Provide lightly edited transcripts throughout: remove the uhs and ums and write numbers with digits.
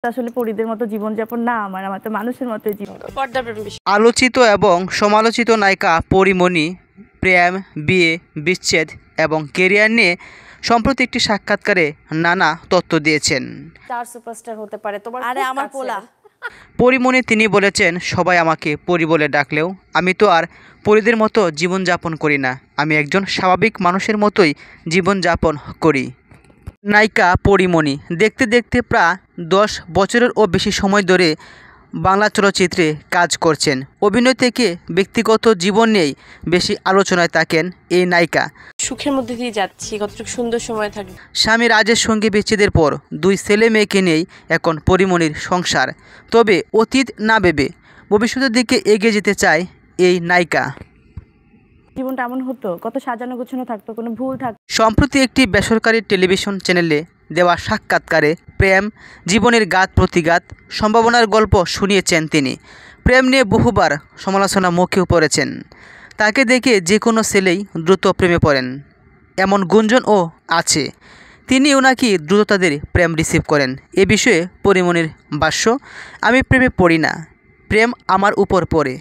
আসলে পরিদের মতো জীবনযাপন না আমার তো মানুষের মতোই জীবন। আলোচিত এবং সমালোচিত নায়িকা পরীমণি প্রেম, বিয়ে, বিচ্ছেদ এবং কেরিয়ার নিয়ে সম্প্রতি একটি সাক্ষাৎকারে নানা তথ্য দিয়েছেন। স্টার সুপারস্টার হতে পারে তোমার আরে আমার পোলা পরীমণি তিনি বলেছেন, সবাই আমাকে পরী বলে ডাকলেও আমি তো আর পরীদের মতো জীবনযাপন করি না, আমি একজন স্বাভাবিক মানুষের মতোই জীবনযাপন করি। নায়িকা পরীমণি দেখতে দেখতে প্রায় 10 বছরেরও বেশি সময় ধরে বাংলা চলচ্চিত্রে কাজ করছেন। অভিনয় থেকে ব্যক্তিগত জীবন নিয়েই বেশি আলোচনায় থাকেন এই নায়িকা। সুখের মধ্যে দিয়ে যাচ্ছি, কতটুকু সুন্দর সময় থাকবে। স্বামী রাজের সঙ্গে বিচ্ছেদের পর 2 ছেলে মেয়েকে নিয়েই এখন পরীমণির সংসার। তবে অতীত না ভেবে ভবিষ্যতের দিকে এগিয়ে যেতে চায় এই নায়িকা। জীবনটা এমন হতো, কত সাজানো গোছানো থাকতো, কোনো ভুল থাকতো। সম্প্রতি একটি বেসরকারি টেলিভিশন চ্যানেলে দেওয়া সাক্ষাৎকারে প্রেম, জীবনের ঘাত প্রতিঘাত, সম্ভাবনার গল্প শুনিয়েছেন তিনি। প্রেম নিয়ে বহুবার সমালোচনা মুখেও পড়েছেন। তাকে দেখে যে কোনো ছেলেই দ্রুত প্রেমে পড়েন, এমন গুঞ্জনও আছে। তিনিও নাকি দ্রুত তাদের প্রেম রিসিভ করেন। এ বিষয়ে পরীমণির ভাষ্য, আমি প্রেমে পড়ি না, প্রেম আমার উপর পড়ে।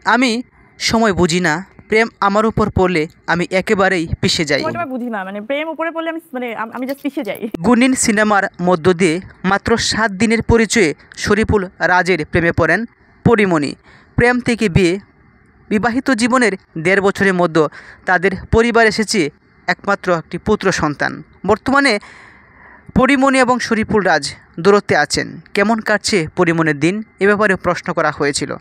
আমি সময় বুঝি না, প্রেম আমার উপর পড়লে আমি একেবারেই পিষে যাই। বুঝি না, মানে প্রেম উপরে পড়লে আমি জাস্ট পিষে যাই। গুণিন সিনেমার মধ্য দিয়ে মাত্র 7 দিনের পরিচয়ে শরীফুল রাজের প্রেমে পড়েন পরীমণি। প্রেম থেকে বিয়ে, বিবাহিত জীবনের 1.5 বছরের মধ্যে তাদের পরিবার এসেছে একমাত্র একটি পুত্র সন্তান। বর্তমানে পরীমণি এবং শরীফুল রাজ দূরত্বে আছেন। কেমন কাটছে পরীমণির দিন, এ ব্যাপারে প্রশ্ন করা হয়েছিল।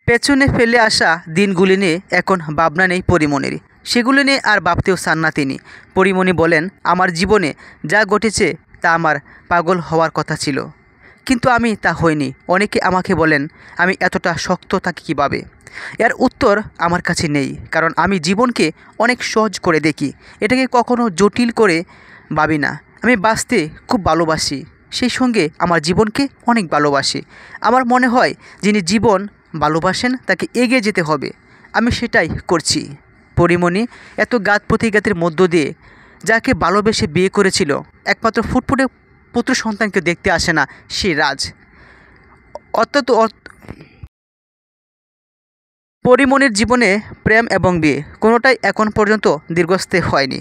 পেছনে ফেলে আসা দিনগুলি নিয়ে এখন ভাবনা নেই পরীমণির, সেগুলো নিয়ে আর ভাবতেও চান না তিনি। পরীমণি বলেন, আমার জীবনে যা ঘটেছে তা আমার পাগল হওয়ার কথা ছিল, কিন্তু আমি তা হইনি। অনেকে আমাকে বলেন আমি এতটা শক্ত থাকি কীভাবে। এর উত্তর আমার কাছে নেই, কারণ আমি জীবনকে অনেক সহজ করে দেখি, এটাকে কখনো জটিল করে ভাবি না। আমি বাঁচতে খুব ভালোবাসি, সেই সঙ্গে আমার জীবনকে অনেক ভালোবাসি। আমার মনে হয় যিনি জীবন ভালোবাসেন তাকে এগিয়ে যেতে হবে, আমি সেটাই করছি। পরীমণি এত ঘাত প্রতিঘাতের মধ্য দিয়ে যাকে ভালোবেসে বিয়ে করেছিল, একমাত্র ফুটফুটে পুত্র সন্তানকে দেখতে আসে না সেই রাজ। অত্যন্ত পরীমণির জীবনে প্রেম এবং বিয়ে কোনোটাই এখন পর্যন্ত দীর্ঘস্থায়ী হয়নি।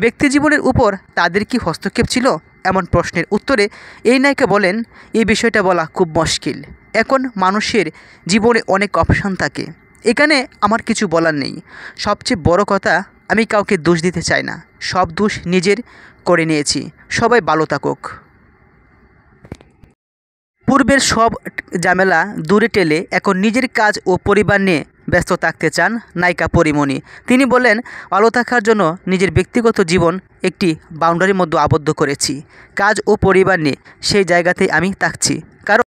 ব্যক্তি জীবনের উপর তাদের কি হস্তক্ষেপ ছিল, এমন প্রশ্নের উত্তরে এই নায়িকা বলেন, এই বিষয়টা বলা খুব মুশকিল। এখন মানুষের জীবনে অনেক অপশান থাকে, এখানে আমার কিছু বলার নেই। সবচেয়ে বড় কথা, আমি কাউকে দোষ দিতে চাই না, সব দোষ নিজের করে নিয়েছি। সবাই ভালো থাকুক। পূর্বের সব ঝামেলা দূরে ঠেলে এখন নিজের কাজ ও পরিবার নিয়ে ব্যস্ত থাকতে চান নায়িকা পরীমণি। তিনি বলেন, ভালো থাকার জন্য নিজের ব্যক্তিগত জীবন একটি বাউন্ডারির মধ্যে আবদ্ধ করেছি, কাজ ও পরিবার নিয়ে সেই জায়গাতেই আমি থাকছি। কারণ